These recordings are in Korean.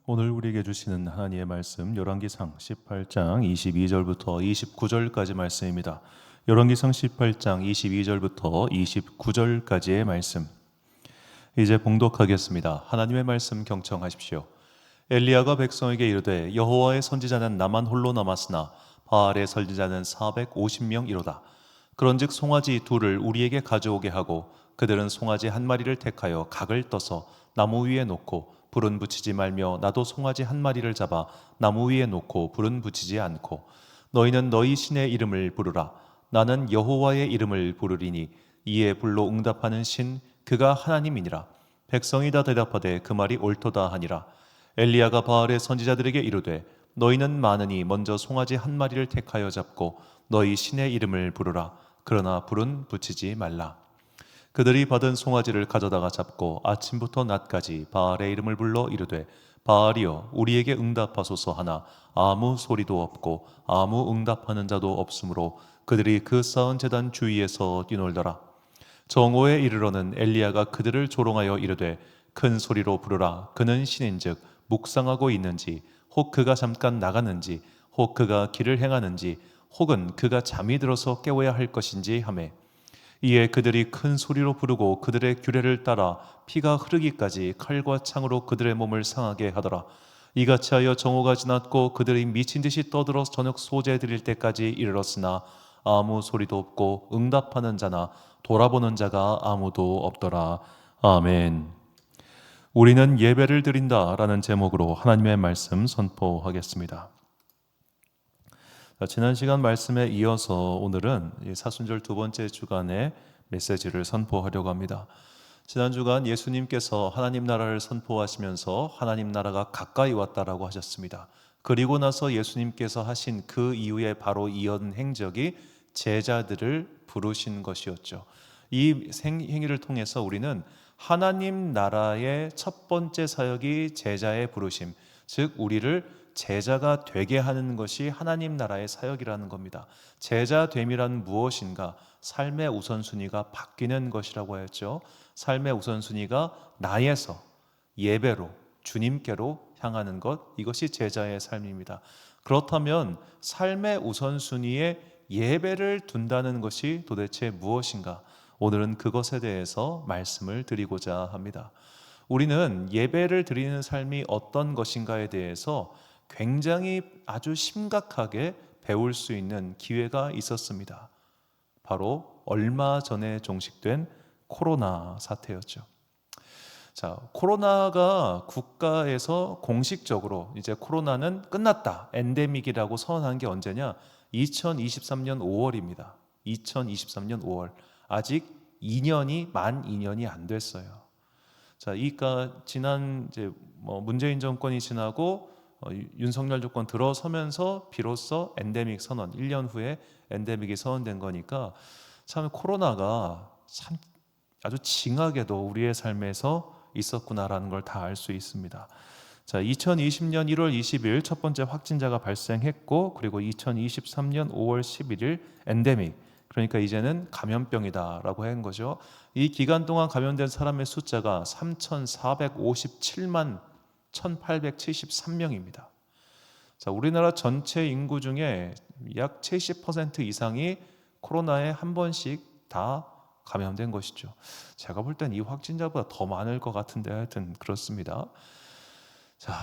오늘 우리에게 주시는 하나님의 말씀 열왕기상 18장 22절부터 29절까지 말씀입니다. 열왕기상 18장 22절부터 29절까지의 말씀. 이제 봉독하겠습니다. 하나님의 말씀 경청하십시오. 엘리야가 백성에게 이르되 여호와의 선지자는 나만 홀로 남았으나 바알의 선지자는 450명이로다. 그런즉 송아지 둘을 우리에게 가져오게 하고 그들은 송아지 한 마리를 택하여 각을 떠서 나무 위에 놓고 불은 붙이지 말며 나도 송아지 한 마리를 잡아 나무 위에 놓고 불은 붙이지 않고 너희는 너희 신의 이름을 부르라. 나는 여호와의 이름을 부르리니 이에 불로 응답하는 신 그가 하나님이니라. 백성이 다 대답하되 그 말이 옳도다 하니라. 엘리야가 바알의 선지자들에게 이르되 너희는 많으니 먼저 송아지 한 마리를 택하여 잡고 너희 신의 이름을 부르라. 그러나 불은 붙이지 말라. 그들이 받은 송아지를 가져다가 잡고 아침부터 낮까지 바알의 이름을 불러 이르되 바알이여 우리에게 응답하소서 하나 아무 소리도 없고 아무 응답하는 자도 없으므로 그들이 그 쌓은 제단 주위에서 뛰놀더라. 정오에 이르러는 엘리야가 그들을 조롱하여 이르되 큰 소리로 부르라. 그는 신인즉 묵상하고 있는지 혹 그가 잠깐 나가는지 혹 그가 길을 행하는지 혹은 그가 잠이 들어서 깨워야 할 것인지 하매 이에 그들이 큰 소리로 부르고 그들의 규례를 따라 피가 흐르기까지 칼과 창으로 그들의 몸을 상하게 하더라. 이같이 하여 정오가 지났고 그들이 미친 듯이 떠들어 저녁 소재 드릴 때까지 이르렀으나 아무 소리도 없고 응답하는 자나 돌아보는 자가 아무도 없더라. 아멘. 우리는 예배를 드린다라는 제목으로 하나님의 말씀 선포하겠습니다. 지난 시간 말씀에 이어서 오늘은 사순절 두 번째 주간의 메시지를 선포하려고 합니다. 지난 주간 예수님께서 하나님 나라를 선포하시면서 하나님 나라가 가까이 왔다라고 하셨습니다. 그리고 나서 예수님께서 하신 그 이후에 바로 이은 행적이 제자들을 부르신 것이었죠. 이 행위를 통해서 우리는 하나님 나라의 첫 번째 사역이 제자의 부르심, 즉 우리를 제자가 되게 하는 것이 하나님 나라의 사역이라는 겁니다. 제자됨이란 무엇인가? 삶의 우선순위가 바뀌는 것이라고 하였죠. 삶의 우선순위가 나에서 예배로 주님께로 향하는 것, 이것이 제자의 삶입니다. 그렇다면 삶의 우선순위에 예배를 둔다는 것이 도대체 무엇인가? 오늘은 그것에 대해서 말씀을 드리고자 합니다. 우리는 예배를 드리는 삶이 어떤 것인가에 대해서 굉장히 아주 심각하게 배울 수 있는 기회가 있었습니다. 바로 얼마 전에 종식된 코로나 사태였죠. 자, 코로나가 국가에서 공식적으로 이제 코로나는 끝났다, 엔데믹이라고 선언한 게 언제냐? 2023년 5월입니다. 2023년 5월. 아직 2년이 만 2년이 안 됐어요. 자, 지난 이제 문재인 정권이 지나고 윤석열 정권 들어서면서 비로소 엔데믹 선언, 1년 후에 엔데믹이 선언된 거니까 참 코로나가 참 아주 징하게도 우리의 삶에서 있었구나라는 걸 다 알 수 있습니다. 자, 2020년 1월 20일 첫 번째 확진자가 발생했고, 그리고 2023년 5월 11일 엔데믹, 그러니까 이제는 감염병이다라고 한 거죠. 이 기간 동안 감염된 사람의 숫자가 3,457만 1,873명입니다. 자, 우리나라 전체 인구 중에 약 70% 이상이 코로나에 한 번씩 다 감염된 것이죠. 제가 볼 땐 이 확진자보다 더 많을 것 같은데 하여튼 그렇습니다. 자,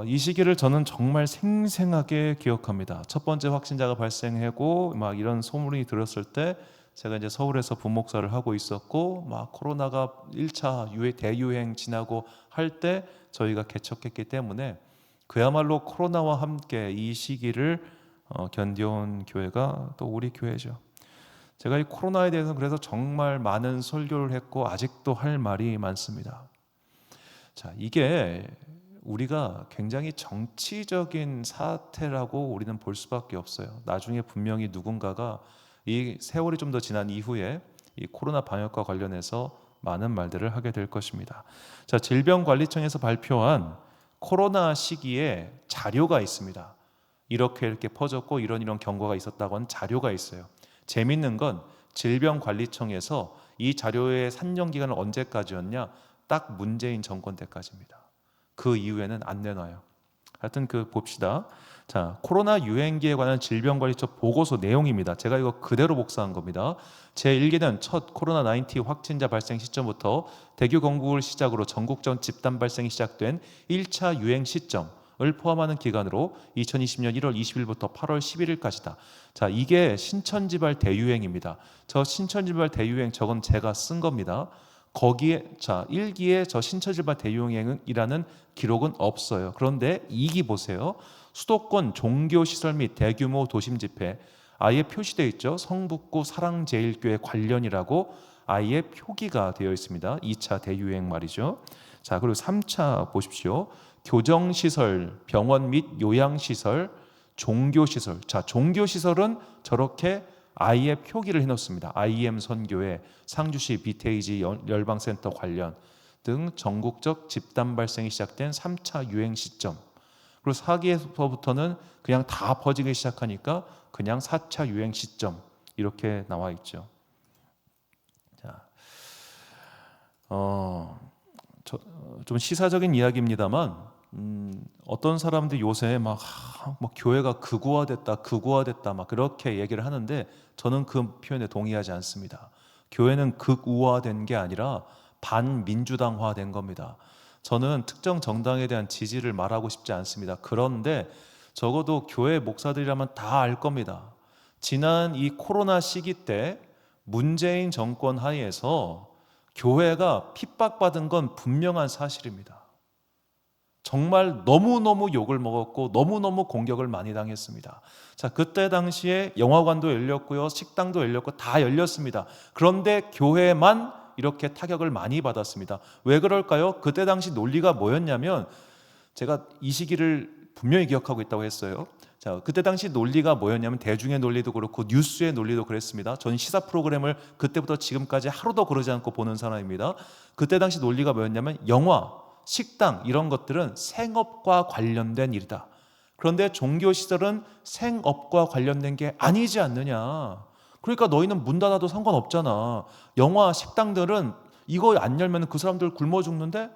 이 시기를 저는 정말 생생하게 기억합니다. 첫 번째 확진자가 발생하고 막 이런 소문이 들었을 때 제가 이제 서울에서 부목사를 하고 있었고 막 코로나가 1차 대유행 지나고 할 때 저희가 개척했기 때문에 그야말로 코로나와 함께 이 시기를 견뎌온 교회가 또 우리 교회죠. 제가 이 코로나에 대해서 그래서 정말 많은 설교를 했고 아직도 할 말이 많습니다. 자, 이게 우리가 굉장히 정치적인 사태라고 우리는 볼 수밖에 없어요. 나중에 분명히 누군가가 이 세월이 좀 더 지난 이후에 이 코로나 방역과 관련해서 많은 말들을 하게 될 것입니다. 자, 질병관리청에서 발표한 코로나 시기에 자료가 있습니다. 이렇게 퍼졌고 이런 경고가 있었다고 하는 자료가 있어요. 재밌는 건 질병관리청에서 이 자료의 산정 기간은 언제까지였냐? 딱 문재인 정권 때까지입니다. 그 이후에는 안 내놔요. 하여튼 봅시다. 자, 코로나 유행기에 관한 질병관리청 보고서 내용입니다. 제가 이거 그대로 복사한 겁니다. 제1기는 첫 코로나19 확진자 발생 시점부터 대규 건국을 시작으로 전국적 집단 발생이 시작된 1차 유행 시점을 포함하는 기간으로 2020년 1월 20일부터 8월 11일까지다. 자, 이게 신천지발 대유행입니다. 저 신천지발 대유행 저건 제가 쓴 겁니다. 거기에 1기에 저 신천지발 대유행이라는 기록은 없어요. 그런데 2기 보세요. 수도권 종교시설 및 대규모 도심 집회 아예 표시되어 있죠. 성북구 사랑제일교회 관련이라고 아예 표기가 되어 있습니다. 2차 대유행 말이죠. 자, 그리고 3차 보십시오. 교정시설, 병원 및 요양시설, 종교시설. 자, 종교시설은 저렇게 아예 표기를 해놓습니다. IM 선교회, 상주시 비테이지 열방센터 관련 등 전국적 집단 발생이 시작된 3차 유행 시점. 그리고 4기에서부터는 그냥 다 퍼지기 시작하니까 그냥 4차 유행 시점 이렇게 나와 있죠. 자, 좀 시사적인 이야기입니다만 어떤 사람들이 요새 막 교회가 극우화됐다 막 그렇게 얘기를 하는데 저는 그 표현에 동의하지 않습니다. 교회는 극우화된 게 아니라 반민주당화된 겁니다. 저는 특정 정당에 대한 지지를 말하고 싶지 않습니다. 그런데 적어도 교회 목사들이라면 다 알 겁니다. 지난 이 코로나 시기 때 문재인 정권 하에서 교회가 핍박받은 건 분명한 사실입니다. 정말 너무너무 욕을 먹었고 너무너무 공격을 많이 당했습니다. 자, 그때 당시에 영화관도 열렸고요, 식당도 열렸고 다 열렸습니다. 그런데 교회만 이렇게 타격을 많이 받았습니다. 왜 그럴까요? 그때 당시 논리가 뭐였냐면 제가 이 시기를 분명히 기억하고 있다고 했어요. 자, 그때 당시 논리가 뭐였냐면 대중의 논리도 그렇고 뉴스의 논리도 그랬습니다. 저는 시사 프로그램을 그때부터 지금까지 하루도 그러지 않고 보는 사람입니다. 그때 당시 논리가 뭐였냐면 영화, 식당 이런 것들은 생업과 관련된 일이다. 그런데 종교시설은 생업과 관련된 게 아니지 않느냐. 그러니까 너희는 문 닫아도 상관없잖아. 영화, 식당들은 이거 안 열면 그 사람들 굶어 죽는데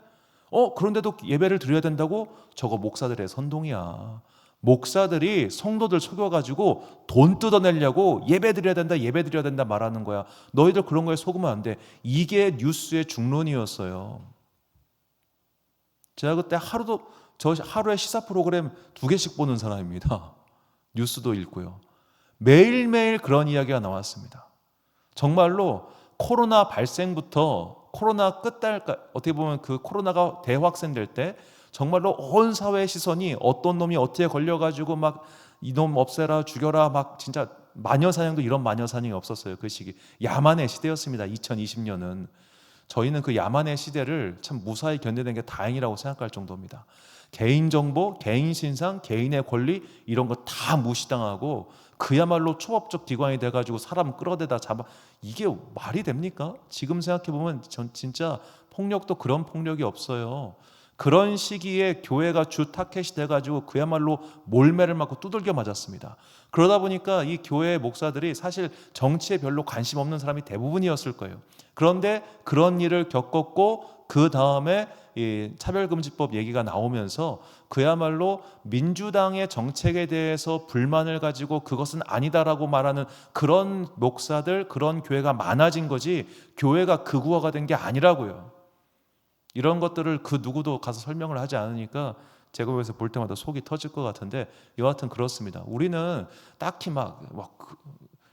그런데도 예배를 드려야 된다고? 저거 목사들의 선동이야. 목사들이 성도들 속여가지고 돈 뜯어내려고 예배 드려야 된다 말하는 거야. 너희들 그런 거에 속으면 안 돼. 이게 뉴스의 중론이었어요. 제가 그때 하루에 시사 프로그램 2개씩 보는 사람입니다. 뉴스도 읽고요. 매일매일 그런 이야기가 나왔습니다. 정말로 코로나 발생부터 코로나 끝날까 어떻게 보면 그 코로나가 대확산될 때 정말로 온 사회의 시선이 어떤 놈이 어떻게 걸려가지고 막 이놈 없애라 죽여라 막 진짜 마녀사냥도 이런 마녀사냥이 없었어요. 그 시기 야만의 시대였습니다. 2020년은 저희는 그 야만의 시대를 참 무사히 견뎌낸 게 다행이라고 생각할 정도입니다. 개인정보, 개인신상, 개인의 권리 이런 거 다 무시당하고 그야말로 초법적 기관이 돼가지고 사람 끌어대다 잡아 이게 말이 됩니까? 지금 생각해보면 전 진짜 폭력도 그런 폭력이 없어요. 그런 시기에 교회가 주 타켓이 돼가지고 그야말로 몰매를 맞고 두들겨 맞았습니다. 그러다 보니까 이 교회 목사들이 사실 정치에 별로 관심 없는 사람이 대부분이었을 거예요. 그런데 그런 일을 겪었고 그 다음에 이 차별금지법 얘기가 나오면서 그야말로 민주당의 정책에 대해서 불만을 가지고 그것은 아니다라고 말하는 그런 목사들, 그런 교회가 많아진 거지 교회가 극우화가 된 게 아니라고요. 이런 것들을 그 누구도 가서 설명을 하지 않으니까 제가 여기서 볼 때마다 속이 터질 것 같은데 여하튼 그렇습니다. 우리는 딱히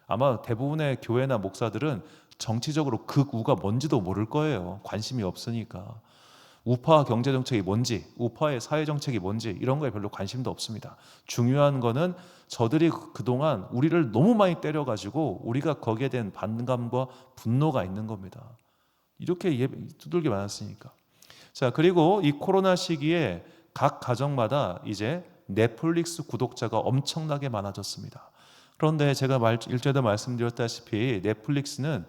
아마 대부분의 교회나 목사들은 정치적으로 극우가 뭔지도 모를 거예요. 관심이 없으니까. 우파 경제정책이 뭔지, 우파의 사회정책이 뭔지 이런 거에 별로 관심도 없습니다. 중요한 거는 저들이 그동안 우리를 너무 많이 때려가지고 우리가 거기에 대한 반감과 분노가 있는 겁니다. 이렇게 두들겨 맞았으니까. 자, 그리고 이 코로나 시기에 각 가정마다 이제 넷플릭스 구독자가 엄청나게 많아졌습니다. 그런데 제가 일전에도 말씀드렸다시피 넷플릭스는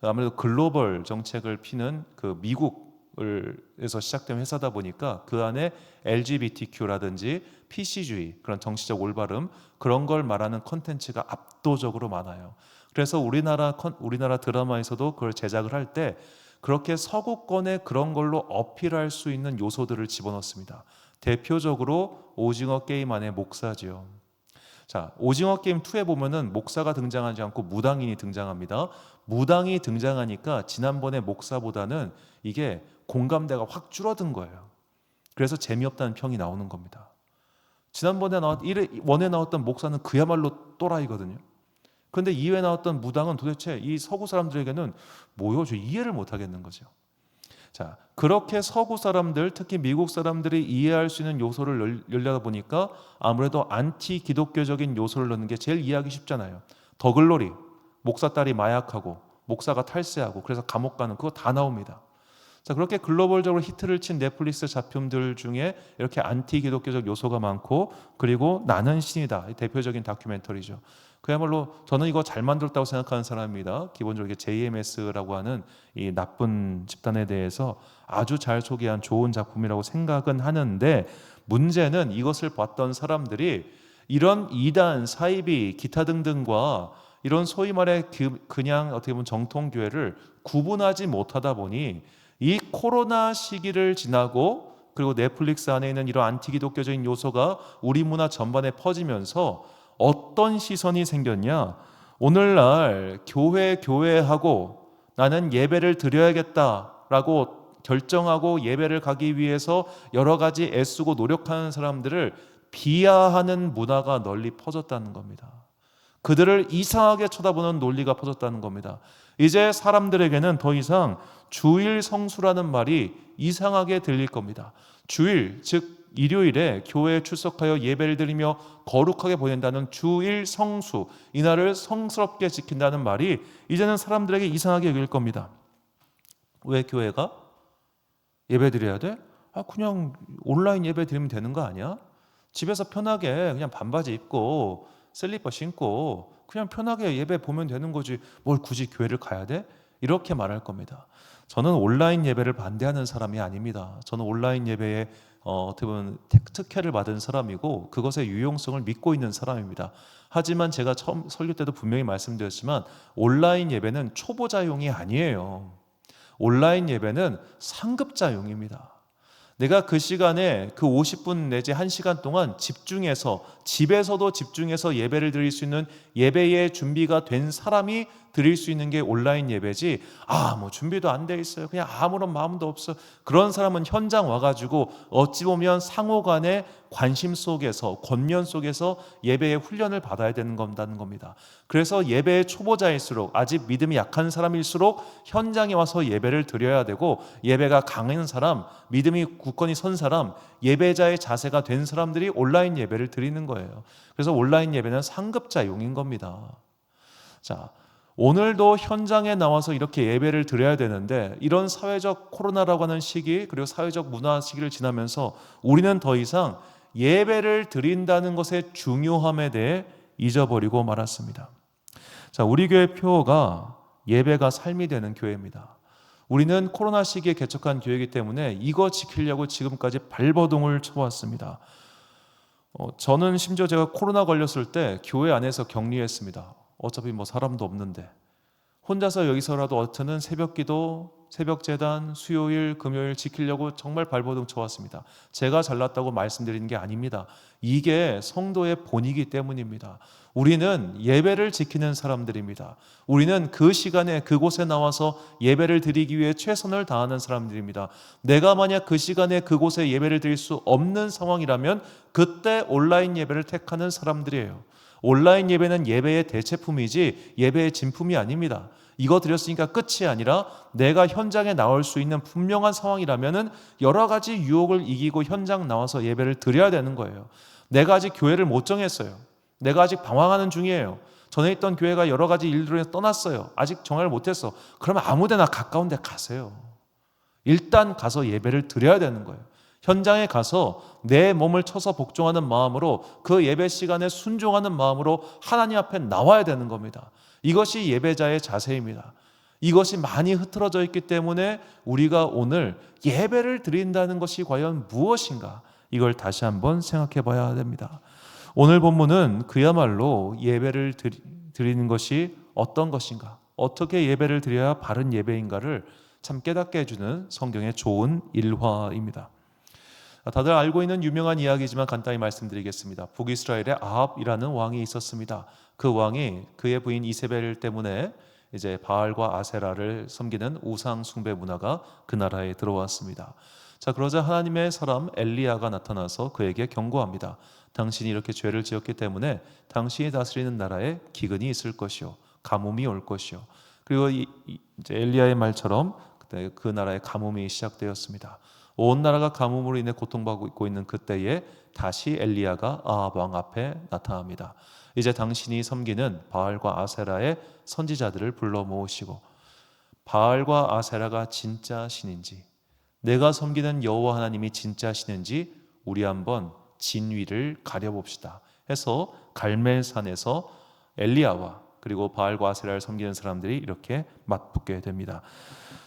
아무래도 글로벌 정책을 피는 그 미국에서 시작된 회사다 보니까 그 안에 LGBTQ라든지 PC주의 그런 정치적 올바름 그런 걸 말하는 콘텐츠가 압도적으로 많아요. 그래서 우리나라 드라마에서도 그걸 제작을 할 때 그렇게 서구권에 그런 걸로 어필할 수 있는 요소들을 집어넣습니다. 대표적으로 오징어 게임 안에 목사지요. 자, 오징어 게임 2에 보면은 목사가 등장하지 않고 무당인이 등장합니다. 무당이 등장하니까 지난번에 목사보다는 이게 공감대가 확 줄어든 거예요. 그래서 재미없다는 평이 나오는 겁니다. 지난번에 원에 나왔던 목사는 그야말로 또라이거든요. 그런데 2회 나왔던 무당은 도대체 이 서구 사람들에게는 뭐요? 저 이해를 못 하겠는 거죠. 자, 그렇게 서구 사람들, 특히 미국 사람들이 이해할 수 있는 요소를 열려다 보니까 아무래도 안티 기독교적인 요소를 넣는 게 제일 이해하기 쉽잖아요. 더글로리, 목사 딸이 마약하고 목사가 탈세하고 그래서 감옥 가는 그거 다 나옵니다. 자, 그렇게 글로벌적으로 히트를 친 넷플릭스 작품들 중에 이렇게 안티 기독교적 요소가 많고, 그리고 나는 신이다, 대표적인 다큐멘터리죠. 그야말로 저는 이거 잘 만들었다고 생각하는 사람입니다. 기본적으로 JMS라고 하는 이 나쁜 집단에 대해서 아주 잘 소개한 좋은 작품이라고 생각은 하는데, 문제는 이것을 봤던 사람들이 이런 이단, 사이비, 기타 등등과 이런 소위 말해 그냥 어떻게 보면 정통교회를 구분하지 못하다 보니 이 코로나 시기를 지나고, 그리고 넷플릭스 안에 있는 이런 안티기독교적인 요소가 우리 문화 전반에 퍼지면서 어떤 시선이 생겼냐? 오늘날 교회하고 나는 예배를 드려야겠다라고 결정하고 예배를 가기 위해서 여러 가지 애쓰고 노력하는 사람들을 비하하는 문화가 널리 퍼졌다는 겁니다. 그들을 이상하게 쳐다보는 논리가 퍼졌다는 겁니다. 이제 사람들에게는 더 이상 주일 성수라는 말이 이상하게 들릴 겁니다. 주일, 즉 일요일에 교회에 출석하여 예배를 드리며 거룩하게 보낸다는 주일 성수, 이날을 성스럽게 지킨다는 말이 이제는 사람들에게 이상하게 여길 겁니다. 왜 교회가 예배 드려야 돼? 그냥 온라인 예배 드리면 되는 거 아니야? 집에서 편하게 그냥 반바지 입고 슬리퍼 신고 그냥 편하게 예배 보면 되는 거지 뭘 굳이 교회를 가야 돼? 이렇게 말할 겁니다. 저는 온라인 예배를 반대하는 사람이 아닙니다. 저는 온라인 예배에 어떻게 보면 특혜를 받은 사람이고 그것의 유용성을 믿고 있는 사람입니다. 하지만 제가 처음 설교 때도 분명히 말씀드렸지만 온라인 예배는 초보자용이 아니에요. 온라인 예배는 상급자용입니다. 내가 그 시간에 그 50분 내지 1시간 동안 집중해서 집에서도 집중해서 예배를 드릴 수 있는 예배의 준비가 된 사람이 드릴 수 있는 게 온라인 예배지, 뭐 준비도 안 돼 있어요, 그냥 아무런 마음도 없어, 그런 사람은 현장 와가지고 어찌 보면 상호간의 관심 속에서 권면 속에서 예배의 훈련을 받아야 되는 건다는 겁니다. 그래서 예배의 초보자일수록 아직 믿음이 약한 사람일수록 현장에 와서 예배를 드려야 되고, 예배가 강한 사람, 믿음이 굳건히 선 사람, 예배자의 자세가 된 사람들이 온라인 예배를 드리는 거예요. 그래서 온라인 예배는 상급자용인 겁니다. 자, 오늘도 현장에 나와서 이렇게 예배를 드려야 되는데, 이런 사회적 코로나라고 하는 시기, 그리고 사회적 문화 시기를 지나면서 우리는 더 이상 예배를 드린다는 것의 중요함에 대해 잊어버리고 말았습니다. 자, 우리 교회 표어가 예배가 삶이 되는 교회입니다. 우리는 코로나 시기에 개척한 교회이기 때문에 이거 지키려고 지금까지 발버둥을 쳐왔습니다. 저는 심지어 제가 코로나 걸렸을 때 교회 안에서 격리했습니다. 어차피 사람도 없는데 혼자서 여기서라도 어쩌는 새벽기도, 새벽재단, 수요일, 금요일 지키려고 정말 발버둥 쳐왔습니다. 제가 잘났다고 말씀드리는 게 아닙니다. 이게 성도의 본이기 때문입니다. 우리는 예배를 지키는 사람들입니다. 우리는 그 시간에 그곳에 나와서 예배를 드리기 위해 최선을 다하는 사람들입니다. 내가 만약 그 시간에 그곳에 예배를 드릴 수 없는 상황이라면 그때 온라인 예배를 택하는 사람들이에요. 온라인 예배는 예배의 대체품이지 예배의 진품이 아닙니다. 이거 드렸으니까 끝이 아니라 내가 현장에 나올 수 있는 분명한 상황이라면은 여러 가지 유혹을 이기고 현장 나와서 예배를 드려야 되는 거예요. 내가 아직 교회를 못 정했어요. 내가 아직 방황하는 중이에요. 전에 있던 교회가 여러 가지 일들로 인해서 떠났어요. 아직 정화를 못했어. 그러면 아무데나 가까운 데 가세요. 일단 가서 예배를 드려야 되는 거예요. 현장에 가서 내 몸을 쳐서 복종하는 마음으로, 그 예배 시간에 순종하는 마음으로 하나님 앞에 나와야 되는 겁니다. 이것이 예배자의 자세입니다. 이것이 많이 흐트러져 있기 때문에 우리가 오늘 예배를 드린다는 것이 과연 무엇인가, 이걸 다시 한번 생각해 봐야 됩니다. 오늘 본문은 그야말로 예배를 드리는 것이 어떤 것인가, 어떻게 예배를 드려야 바른 예배인가를 참 깨닫게 해주는 성경의 좋은 일화입니다. 다들 알고 있는 유명한 이야기지만 간단히 말씀드리겠습니다. 북이스라엘에 아합이라는 왕이 있었습니다. 그 왕이 그의 부인 이세벨 때문에 이제 바알과 아세라를 섬기는 우상 숭배 문화가 그 나라에 들어왔습니다. 자, 그러자 하나님의 사람 엘리야가 나타나서 그에게 경고합니다. 당신이 이렇게 죄를 지었기 때문에 당신이 다스리는 나라에 기근이 있을 것이요, 가뭄이 올 것이요. 그리고 이제 엘리야의 말처럼 그때 그 나라에 가뭄이 시작되었습니다. 온 나라가 가뭄으로 인해 고통받고 있고 있는 그때에 다시 엘리야가 아합 왕 앞에 나타납니다. 이제 당신이 섬기는 바알과 아세라의 선지자들을 불러 모으시고 바알과 아세라가 진짜 신인지, 내가 섬기는 여호와 하나님이 진짜 신인지 우리 한번 진위를 가려봅시다 해서 갈멜산에서 엘리야와 그리고 바알과 아세라를 섬기는 사람들이 이렇게 맞붙게 됩니다.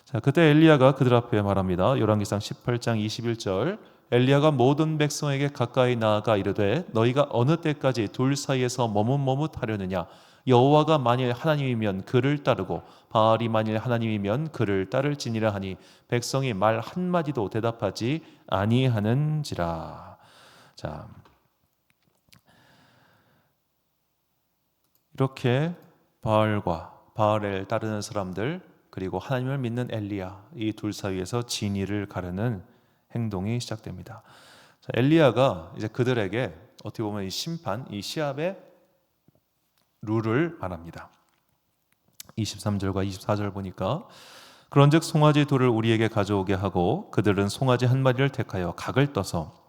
자, 그때 엘리야가 그들 앞에 말합니다. 열왕기상 18장 21절, 엘리야가 모든 백성에게 가까이 나아가 이르되 너희가 어느 때까지 둘 사이에서 머뭇머뭇하려느냐? 여호와가 만일 하나님이면 그를 따르고 바알이 만일 하나님이면 그를 따를지니라 하니 백성이 말 한마디도 대답하지 아니하는지라. 자, 이렇게 바알을 따르는 사람들 그리고 하나님을 믿는 엘리야, 이 둘 사이에서 진위를 가르는 행동이 시작됩니다. 자, 엘리야가 이제 그들에게 어떻게 보면 이 심판, 이 시합의 룰을 말합니다. 23절과 24절 보니까 그런즉 송아지 둘을 우리에게 가져오게 하고 그들은 송아지 한 마리를 택하여 각을 떠서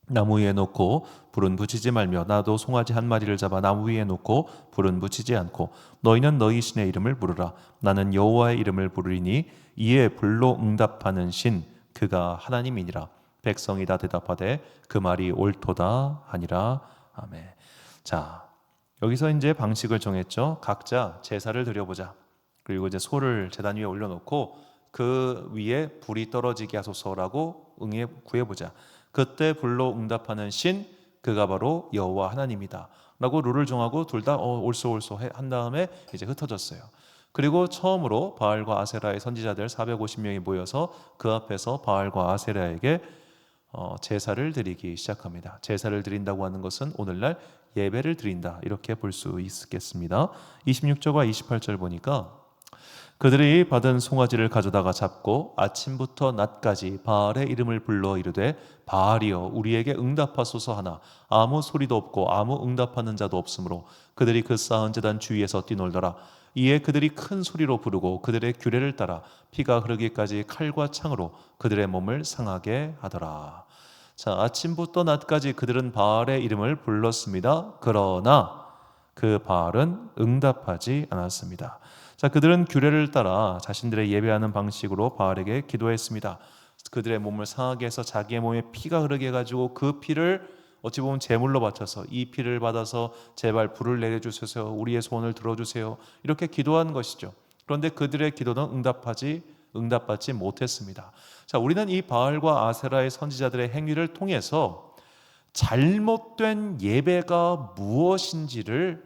나무 위에 놓고 불은 붙이지 말며 나도 송아지 한 마리를 잡아 나무 위에 놓고 불은 붙이지 않고 너희는 너희 신의 이름을 부르라. 나는 여호와의 이름을 부르리니 이에 불로 응답하는 신 그가 하나님이니라. 백성이 다 대답하되 그 말이 옳도다 하니라. 아멘. 자, 여기서 이제 방식을 정했죠. 각자 제사를 드려보자. 그리고 이제 소를 제단 위에 올려놓고 그 위에 불이 떨어지게 하소서라고 구해보자. 그때 불로 응답하는 신 그가 바로 여호와 하나님이다 라고 룰을 정하고 둘 다 옳소 한 다음에 이제 흩어졌어요. 그리고 처음으로 바알과 아세라의 선지자들 450명이 모여서 그 앞에서 바알과 아세라에게 제사를 드리기 시작합니다. 제사를 드린다고 하는 것은 오늘날 예배를 드린다 이렇게 볼 수 있겠습니다. 26절과 28절 보니까 그들이 받은 송아지를 가져다가 잡고 아침부터 낮까지 바알의 이름을 불러 이르되 바알이여 우리에게 응답하소서 하나 아무 소리도 없고 아무 응답하는 자도 없으므로 그들이 그 쌓은 제단 주위에서 뛰놀더라. 이에 그들이 큰 소리로 부르고 그들의 규례를 따라 피가 흐르기까지 칼과 창으로 그들의 몸을 상하게 하더라. 자, 아침부터 낮까지 그들은 바알의 이름을 불렀습니다. 그러나 그 바알은 응답하지 않았습니다. 자, 그들은 규례를 따라 자신들의 예배하는 방식으로 바알에게 기도했습니다. 그들의 몸을 상하게 해서 자기의 몸에 피가 흐르게 해가지고 그 피를 어찌 보면 제물로 바쳐서 이 피를 받아서 제발 불을 내려주셔서 우리의 소원을 들어주세요 이렇게 기도한 것이죠. 그런데 그들의 기도는 응답받지 못했습니다. 자, 우리는 이 바알과 아세라의 선지자들의 행위를 통해서 잘못된 예배가 무엇인지를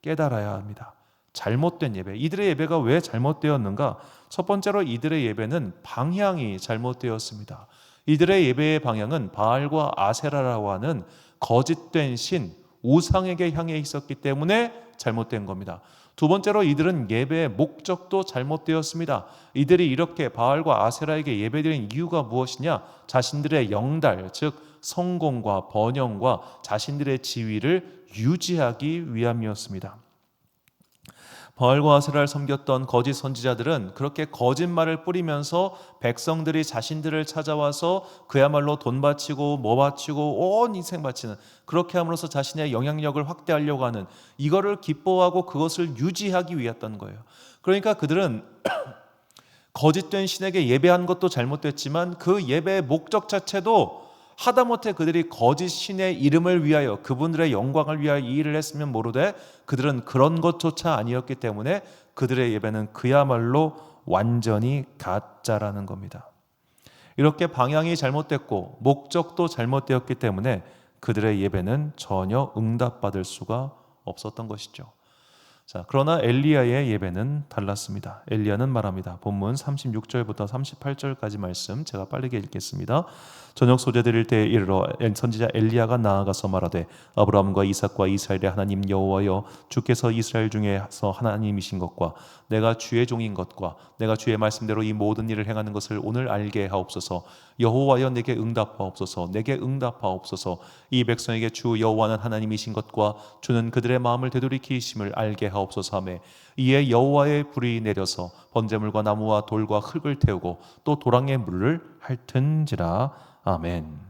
깨달아야 합니다. 잘못된 예배. 이들의 예배가 왜 잘못되었는가? 첫 번째로 이들의 예배는 방향이 잘못되었습니다. 이들의 예배의 방향은 바알과 아세라라고 하는 거짓된 신, 우상에게 향해 있었기 때문에 잘못된 겁니다. 두 번째로 이들은 예배의 목적도 잘못되었습니다. 이들이 이렇게 바알과 아세라에게 예배드린 이유가 무엇이냐? 자신들의 영달, 즉 성공과 번영과 자신들의 지위를 유지하기 위함이었습니다. 바알과 아세라를 섬겼던 거짓 선지자들은 그렇게 거짓말을 뿌리면서 백성들이 자신들을 찾아와서 그야말로 돈 바치고 뭐 바치고 온 인생 바치는, 그렇게 함으로써 자신의 영향력을 확대하려고 하는, 이거를 기뻐하고 그것을 유지하기 위했던 거예요. 그러니까 그들은 거짓된 신에게 예배한 것도 잘못됐지만 그 예배의 목적 자체도 하다못해 그들이 거짓 신의 이름을 위하여 그분들의 영광을 위하여 이 일을 했으면 모르되 그들은 그런 것조차 아니었기 때문에 그들의 예배는 그야말로 완전히 가짜라는 겁니다. 이렇게 방향이 잘못됐고 목적도 잘못되었기 때문에 그들의 예배는 전혀 응답받을 수가 없었던 것이죠. 자, 그러나 엘리야의 예배는 달랐습니다. 엘리야는 말합니다. 본문 36절부터 38절까지 말씀 제가 빠르게 읽겠습니다. 저녁 소재 드릴 때에 이르러 선지자 엘리야가 나아가서 말하되 아브라함과 이삭과 이스라엘의 하나님 여호와여, 주께서 이스라엘 중에서 하나님이신 것과 내가 주의 종인 것과 내가 주의 말씀대로 이 모든 일을 행하는 것을 오늘 알게 하옵소서. 여호와여, 내게 응답하옵소서. 내게 응답하옵소서. 이 백성에게 주 여호와는 하나님이신 것과 주는 그들의 마음을 되돌이키심을 알게 하옵소서 하매, 이에 여호와의 불이 내려서 번제물과 나무와 돌과 흙을 태우고 또 도랑의 물을 핥은지라. 아멘.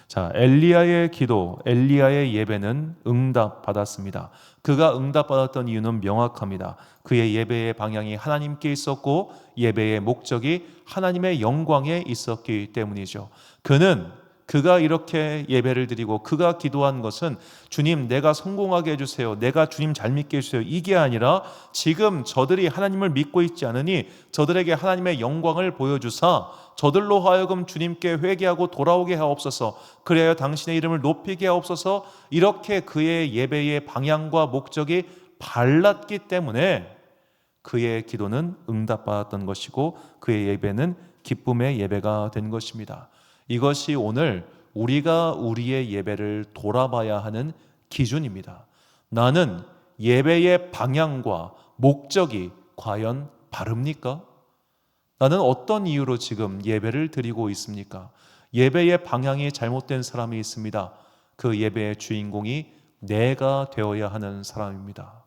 자, 엘리야의 기도, 엘리야의 예배는 응답받았습니다. 그가 응답받았던 이유는 명확합니다. 그의 예배의 방향이 하나님께 있었고 예배의 목적이 하나님의 영광에 있었기 때문이죠. 그가 이렇게 예배를 드리고 그가 기도한 것은 주님, 내가 성공하게 해주세요, 내가 주님 잘 믿게 해주세요, 이게 아니라 지금 저들이 하나님을 믿고 있지 않으니 저들에게 하나님의 영광을 보여주사 저들로 하여금 주님께 회개하고 돌아오게 하옵소서. 그래야 당신의 이름을 높이게 하옵소서. 이렇게 그의 예배의 방향과 목적이 달랐기 때문에 그의 기도는 응답받았던 것이고 그의 예배는 기쁨의 예배가 된 것입니다. 이것이 오늘 우리가 우리의 예배를 돌아봐야 하는 기준입니다. 나는 예배의 방향과 목적이 과연 바릅니까? 나는 어떤 이유로 지금 예배를 드리고 있습니까? 예배의 방향이 잘못된 사람이 있습니다. 그 예배의 주인공이 내가 되어야 하는 사람입니다.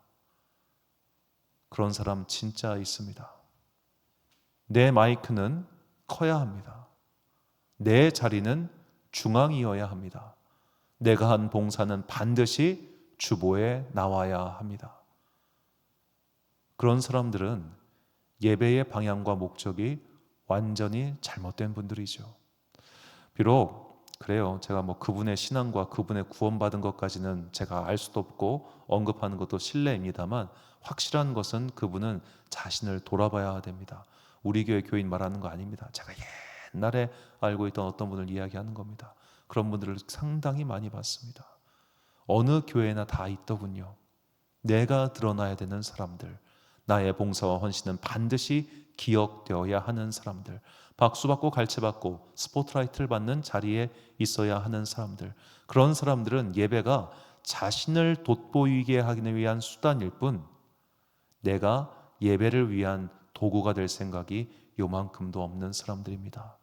그런 사람 진짜 있습니다. 내 마이크는 커야 합니다. 내 자리는 중앙이어야 합니다. 내가 한 봉사는 반드시 주보에 나와야 합니다. 그런 사람들은 예배의 방향과 목적이 완전히 잘못된 분들이죠. 비록 그래요, 제가 그분의 신앙과 그분의 구원받은 것까지는 제가 알 수도 없고 언급하는 것도 실례입니다만, 확실한 것은 그분은 자신을 돌아봐야 됩니다. 우리 교회 교인 말하는 거 아닙니다. 제가 옛날에 알고 있던 어떤 분을 이야기하는 겁니다. 그런 분들을 상당히 많이 봤습니다. 어느 교회나 다 있더군요. 내가 드러나야 되는 사람들, 나의 봉사와 헌신은 반드시 기억되어야 하는 사람들, 박수받고 갈채받고 스포트라이트를 받는 자리에 있어야 하는 사람들, 그런 사람들은 예배가 자신을 돋보이게 하기 위한 수단일 뿐 내가 예배를 위한 도구가 될 생각이 요만큼도 없는 사람들입니다.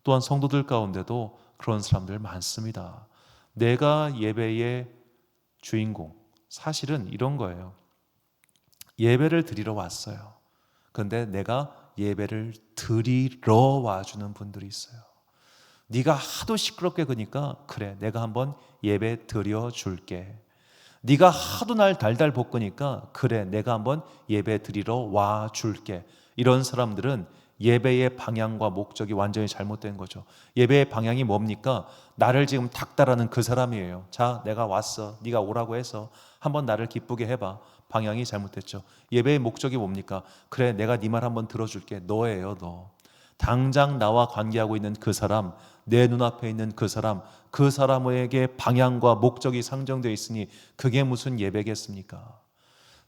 또한 성도들 가운데도 그런 사람들 많습니다. 내가 예배의 주인공, 사실은 이런 거예요. 예배를 드리러 왔어요. 그런데 내가 예배를 드리러 와주는 분들이 있어요. 네가 하도 시끄럽게 그러니까 그래, 내가 한번 예배 드려줄게. 네가 하도 날 달달 볶으니까 그래, 내가 한번 예배 드리러 와줄게. 이런 사람들은 예배의 방향과 목적이 완전히 잘못된 거죠. 예배의 방향이 뭡니까? 나를 지금 닥달하는 그 사람이에요. 자, 내가 왔어, 네가 오라고 해서 한번 나를 기쁘게 해봐. 방향이 잘못됐죠. 예배의 목적이 뭡니까? 그래, 내가 네 말 한번 들어줄게. 너예요, 너. 당장 나와 관계하고 있는 그 사람, 내 눈앞에 있는 그 사람에게 방향과 목적이 상정되어 있으니 그게 무슨 예배겠습니까?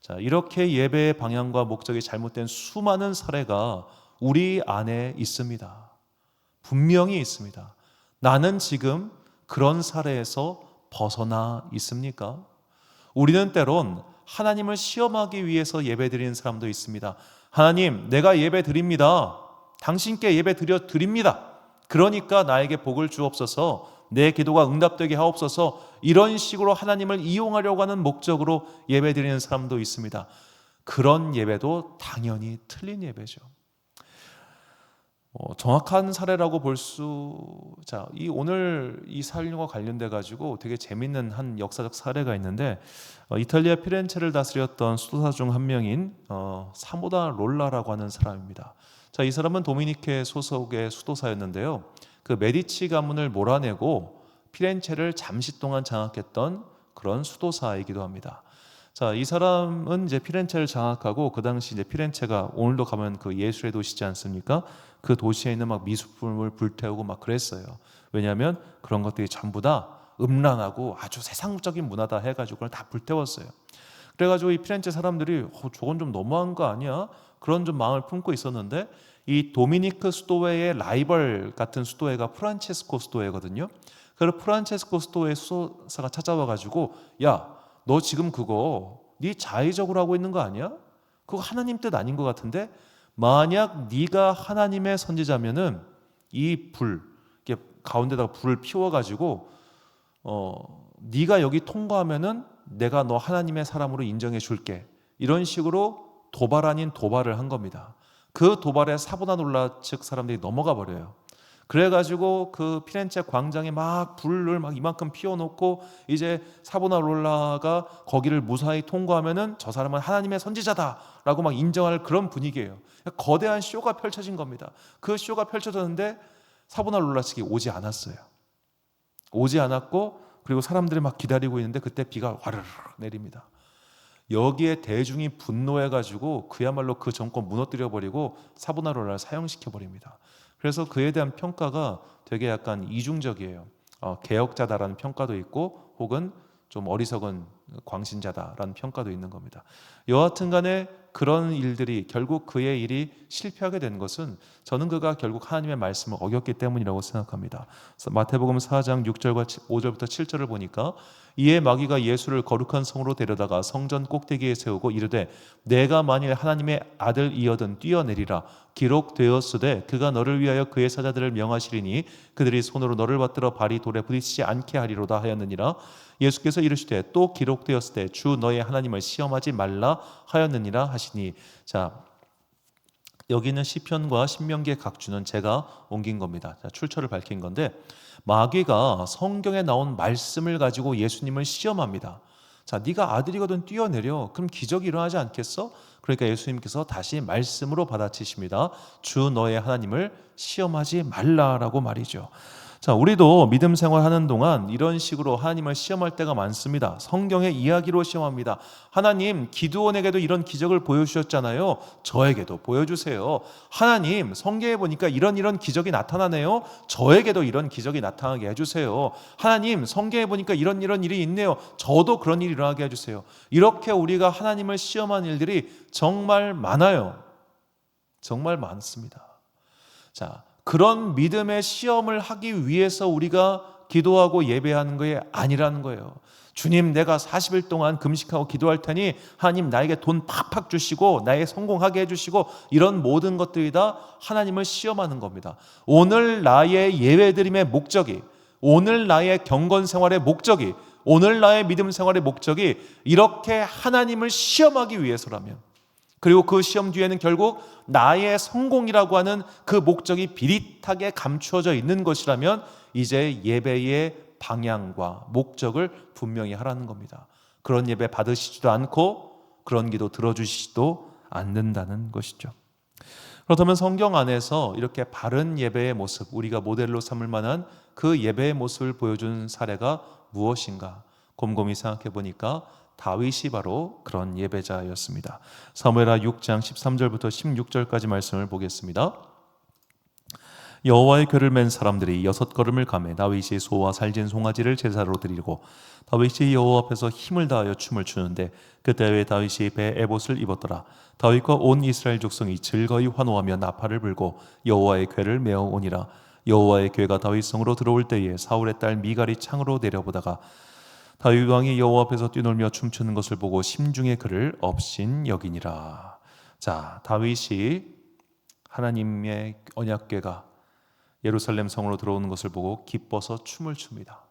자, 이렇게 예배의 방향과 목적이 잘못된 수많은 사례가 우리 안에 있습니다. 분명히 있습니다. 나는 지금 그런 사례에서 벗어나 있습니까? 우리는 때론 하나님을 시험하기 위해서 예배드리는 사람도 있습니다. 하나님, 내가 예배드립니다. 당신께 예배드립니다. 그러니까 나에게 복을 주옵소서, 내 기도가 응답되게 하옵소서, 이런 식으로 하나님을 이용하려고 하는 목적으로 예배드리는 사람도 있습니다. 그런 예배도 당연히 틀린 예배죠. 정확한 사례라고 오늘 이 사연과 관련돼 가지고 되게 재밌는 한 역사적 사례가 있는데, 이탈리아 피렌체를 다스렸던 수도사 중 한 명인 사모다 롤라라고 하는 사람입니다. 자, 이 사람은 도미니케 소속의 수도사였는데요. 그 메디치 가문을 몰아내고 피렌체를 잠시 동안 장악했던 그런 수도사이기도 합니다. 자, 이 사람은 이제 피렌체를 장악하고, 그 당시 이제 피렌체가 오늘도 가면 그 예술의 도시지 않습니까? 그 도시에 있는 막 미술품을 불태우고 막 그랬어요. 왜냐하면 그런 것들이 전부 다 음란하고 아주 세상적인 문화다 해가지고 그걸 다 불태웠어요. 그래가지고 이 피렌체 사람들이 저건 좀 너무한 거 아니야? 그런 좀 마음을 품고 있었는데, 이 도미니크 수도회의 라이벌 같은 수도회가 프란체스코 수도회거든요. 그래서 프란체스코 수도회 수도사가 찾아와가지고, 야, 너 지금 그거 네 자의적으로 하고 있는 거 아니야? 그거 하나님 뜻 아닌 것 같은데, 만약 네가 하나님의 선지자면은 이 불, 이렇게 가운데다가 불을 피워가지고 네가 여기 통과하면은 내가 너 하나님의 사람으로 인정해 줄게. 이런 식으로 도발 아닌 도발을 한 겁니다. 그 도발에 사보나놀라 측 사람들이 넘어가 버려요. 그래가지고 그 피렌체 광장에 막 불을 막 이만큼 피워놓고 이제 사보나롤라가 거기를 무사히 통과하면은 저 사람은 하나님의 선지자다라고 막 인정할 그런 분위기예요. 거대한 쇼가 펼쳐진 겁니다. 그 쇼가 펼쳐졌는데 사보나롤라 측이 오지 않았어요. 오지 않았고, 그리고 사람들이 막 기다리고 있는데 그때 비가 와르르 내립니다. 여기에 대중이 분노해가지고 그야말로 그 정권 무너뜨려버리고 사보나롤라를 사형시켜버립니다. 그래서 그에 대한 평가가 되게 약간 이중적이에요. 개혁자다라는 평가도 있고, 혹은 좀 어리석은 광신자다라는 평가도 있는 겁니다. 여하튼 간에 그런 일들이, 결국 그의 일이 실패하게 된 것은 저는 그가 결국 하나님의 말씀을 어겼기 때문이라고 생각합니다. 마태복음 4장 6절과 5절부터 7절을 보니까, 이에 마귀가 예수를 거룩한 성으로 데려다가 성전 꼭대기에 세우고 이르되 내가 만일 하나님의 아들이어든 뛰어내리라. 기록되었으되 그가 너를 위하여 그의 사자들을 명하시리니 그들이 손으로 너를 받들어 발이 돌에 부딪히지 않게 하리로다 하였느니라. 예수께서 이르시되 또 기록되었으되 주 너의 하나님을 시험하지 말라 하였느니라 하시니. 자, 여기는 시편과 신명기의 각주는 제가 옮긴 겁니다. 출처를 밝힌 건데, 마귀가 성경에 나온 말씀을 가지고 예수님을 시험합니다. 자, 네가 아들이거든 뛰어내려. 그럼 기적이 일어나지 않겠어? 그러니까 예수님께서 다시 말씀으로 받아치십니다. 주 너의 하나님을 시험하지 말라라고 말이죠. 자, 우리도 믿음 생활하는 동안 이런 식으로 하나님을 시험할 때가 많습니다. 성경의 이야기로 시험합니다. 하나님, 기드온에게도 이런 기적을 보여주셨잖아요. 저에게도 보여주세요. 하나님, 성경에 보니까 이런 기적이 나타나네요. 저에게도 이런 기적이 나타나게 해주세요. 하나님, 성경에 보니까 이런 일이 있네요. 저도 그런 일이 일어나게 해주세요. 이렇게 우리가 하나님을 시험한 일들이 정말 많아요. 정말 많습니다. 자, 그런 믿음의 시험을 하기 위해서 우리가 기도하고 예배하는 게 아니라는 거예요. 주님, 내가 40일 동안 금식하고 기도할 테니 하나님 나에게 돈 팍팍 주시고 나에게 성공하게 해주시고, 이런 모든 것들이 다 하나님을 시험하는 겁니다. 오늘 나의 예배드림의 목적이, 오늘 나의 경건 생활의 목적이, 오늘 나의 믿음 생활의 목적이 이렇게 하나님을 시험하기 위해서라면, 그리고 그 시험 뒤에는 결국 나의 성공이라고 하는 그 목적이 비릿하게 감추어져 있는 것이라면, 이제 예배의 방향과 목적을 분명히 하라는 겁니다. 그런 예배 받으시지도 않고 그런 기도 들어주시지도 않는다는 것이죠. 그렇다면 성경 안에서 이렇게 바른 예배의 모습, 우리가 모델로 삼을 만한 그 예배의 모습을 보여준 사례가 무엇인가 곰곰이 생각해 보니까 다윗이 바로 그런 예배자였습니다. 사무엘하 6장 13절부터 16절까지 말씀을 보겠습니다. 여호와의 궤를 맨 사람들이 6걸음을 가매 다윗이 소와 살진 송아지를 제사로 드리고 다윗이 여호와 앞에서 힘을 다하여 춤을 추는데 그때 다윗이 배에 에봇을 입었더라. 다윗과 온 이스라엘 족속이 즐거이 환호하며 나팔을 불고 여호와의 궤를 메어 오니라. 여호와의 궤가 다윗 성으로 들어올 때에 사울의 딸 미갈이 창으로 내려보다가 다윗 왕이 여호와 앞에서 뛰놀며 춤추는 것을 보고 심중에 그를 업신 여기니라. 자, 다윗이 하나님의 언약궤가 예루살렘 성으로 들어오는 것을 보고 기뻐서 춤을 춥니다.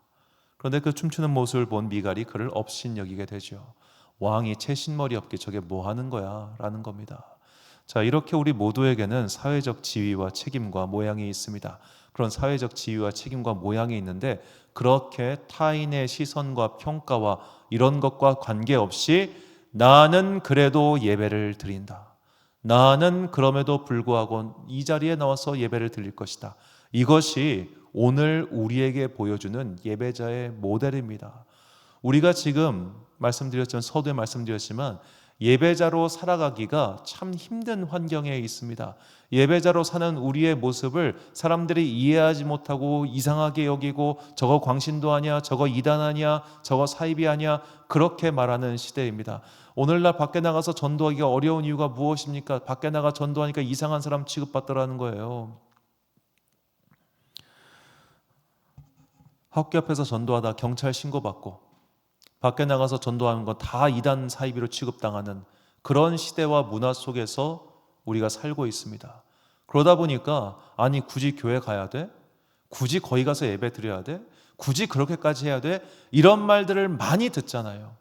그런데 그 춤추는 모습을 본 미갈이 그를 업신 여기게 되죠. 왕이 채신머리 없게 저게 뭐 하는 거야? 라는 겁니다. 자, 이렇게 우리 모두에게는 사회적 지위와 책임과 모양이 있습니다. 그런 사회적 지위와 책임과 모양이 있는데, 그렇게 타인의 시선과 평가와 이런 것과 관계없이 나는 그래도 예배를 드린다. 나는 그럼에도 불구하고 이 자리에 나와서 예배를 드릴 것이다. 이것이 오늘 우리에게 보여주는 예배자의 모델입니다. 우리가 지금 말씀드렸지만, 서두에 말씀드렸지만, 예배자로 살아가기가 참 힘든 환경에 있습니다. 예배자로 사는 우리의 모습을 사람들이 이해하지 못하고 이상하게 여기고 저거 광신도 아니야, 저거 이단 아니야, 저거 사입이 아니야, 그렇게 말하는 시대입니다. 오늘날 밖에 나가서 전도하기가 어려운 이유가 무엇입니까? 밖에 나가 전도하니까 이상한 사람 취급받더라는 거예요. 학교 앞에서 전도하다 경찰 신고받고 밖에 나가서 전도하는 건 다 이단 사이비로 취급당하는 그런 시대와 문화 속에서 우리가 살고 있습니다. 그러다 보니까 아니 굳이 교회 가야 돼? 굳이 거기 가서 예배 드려야 돼? 굳이 그렇게까지 해야 돼? 이런 말들을 많이 듣잖아요.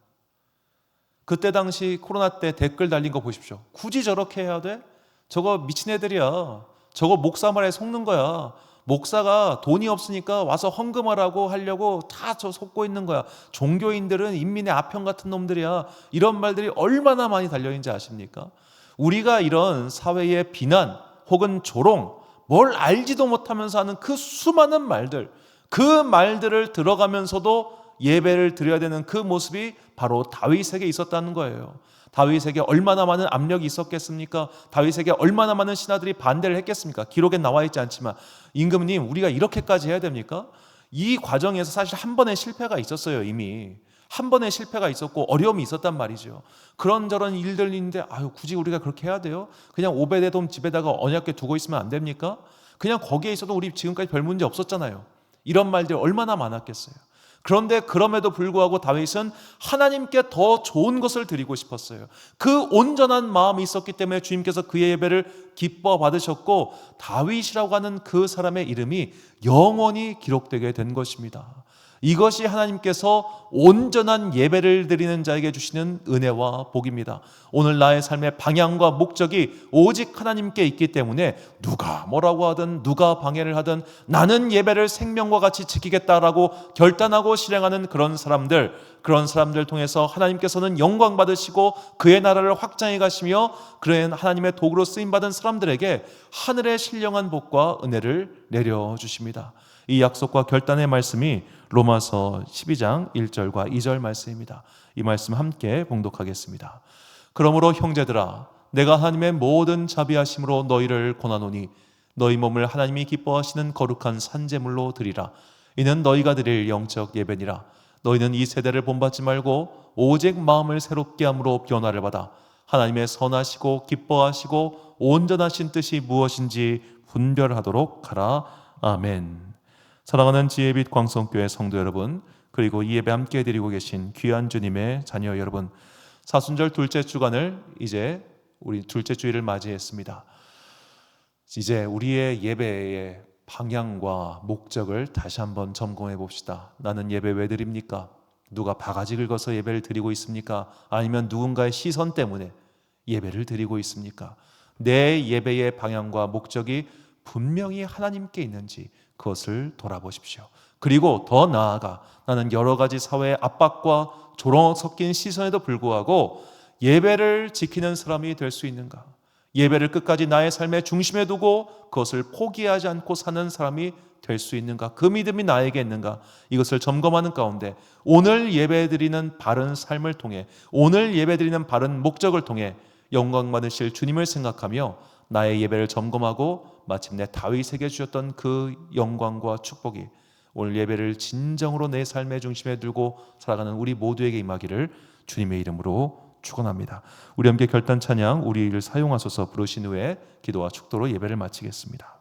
그때 당시 코로나 때 댓글 달린 거 보십시오. 굳이 저렇게 해야 돼? 저거 미친 애들이야. 저거 목사 말에 속는 거야. 목사가 돈이 없으니까 와서 헌금하라고 하려고 다 저 속고 있는 거야. 종교인들은 인민의 아편 같은 놈들이야. 이런 말들이 얼마나 많이 달려있는지 아십니까? 우리가 이런 사회의 비난 혹은 조롱, 뭘 알지도 못하면서 하는 그 수많은 말들, 그 말들을 들어가면서도 예배를 드려야 되는 그 모습이 바로 다윗에게 있었다는 거예요. 다윗에게 얼마나 많은 압력이 있었겠습니까? 다윗에게 얼마나 많은 신하들이 반대를 했겠습니까? 기록에 나와 있지 않지만 임금님 우리가 이렇게까지 해야 됩니까? 이 과정에서 사실 한 번의 실패가 있었어요. 이미 한 번의 실패가 있었고 어려움이 있었단 말이죠. 그런저런 일들이 있는데 굳이 우리가 그렇게 해야 돼요? 그냥 오베데돔 집에다가 언약궤 두고 있으면 안 됩니까? 그냥 거기에 있어도 우리 지금까지 별 문제 없었잖아요. 이런 말들 얼마나 많았겠어요. 그런데 그럼에도 불구하고 다윗은 하나님께 더 좋은 것을 드리고 싶었어요. 그 온전한 마음이 있었기 때문에 주님께서 그의 예배를 기뻐 받으셨고 다윗이라고 하는 그 사람의 이름이 영원히 기록되게 된 것입니다. 이것이 하나님께서 온전한 예배를 드리는 자에게 주시는 은혜와 복입니다. 오늘 나의 삶의 방향과 목적이 오직 하나님께 있기 때문에 누가 뭐라고 하든 누가 방해를 하든 나는 예배를 생명과 같이 지키겠다라고 결단하고 실행하는 그런 사람들 통해서 하나님께서는 영광 받으시고 그의 나라를 확장해 가시며 그런 하나님의 도구로 쓰임받은 사람들에게 하늘의 신령한 복과 은혜를 내려주십니다. 이 약속과 결단의 말씀이 로마서 12장 1절과 2절 말씀입니다. 이 말씀 함께 봉독하겠습니다. 그러므로 형제들아 내가 하나님의 모든 자비하심으로 너희를 권하노니 너희 몸을 하나님이 기뻐하시는 거룩한 산제물로 드리라. 이는 너희가 드릴 영적 예배니라. 너희는 이 세대를 본받지 말고 오직 마음을 새롭게 함으로 변화를 받아 하나님의 선하시고 기뻐하시고 온전하신 뜻이 무엇인지 분별하도록 하라. 아멘. 사랑하는 지혜빛 광성교회 성도 여러분, 그리고 이 예배 함께 드리고 계신 귀한 주님의 자녀 여러분, 사순절 둘째 주간을 이제 우리 둘째 주일을 맞이했습니다. 이제 우리의 예배의 방향과 목적을 다시 한번 점검해 봅시다. 나는 예배 왜 드립니까? 누가 바가지 긁어서 예배를 드리고 있습니까? 아니면 누군가의 시선 때문에 예배를 드리고 있습니까? 내 예배의 방향과 목적이 분명히 하나님께 있는지 그것을 돌아보십시오. 그리고 더 나아가 나는 여러 가지 사회의 압박과 조롱 섞인 시선에도 불구하고 예배를 지키는 사람이 될 수 있는가? 예배를 끝까지 나의 삶의 중심에 두고 그것을 포기하지 않고 사는 사람이 될 수 있는가? 그 믿음이 나에게 있는가? 이것을 점검하는 가운데 오늘 예배드리는 바른 삶을 통해, 오늘 예배드리는 바른 목적을 통해 영광 받으실 주님을 생각하며 나의 예배를 점검하고 마침내 다윗에게 주셨던 그 영광과 축복이 오늘 예배를 진정으로 내 삶의 중심에 두고 살아가는 우리 모두에게 임하기를 주님의 이름으로 축원합니다. 우리 함께 결단 찬양 우리를 사용하소서 부르신 후에 기도와 축도로 예배를 마치겠습니다.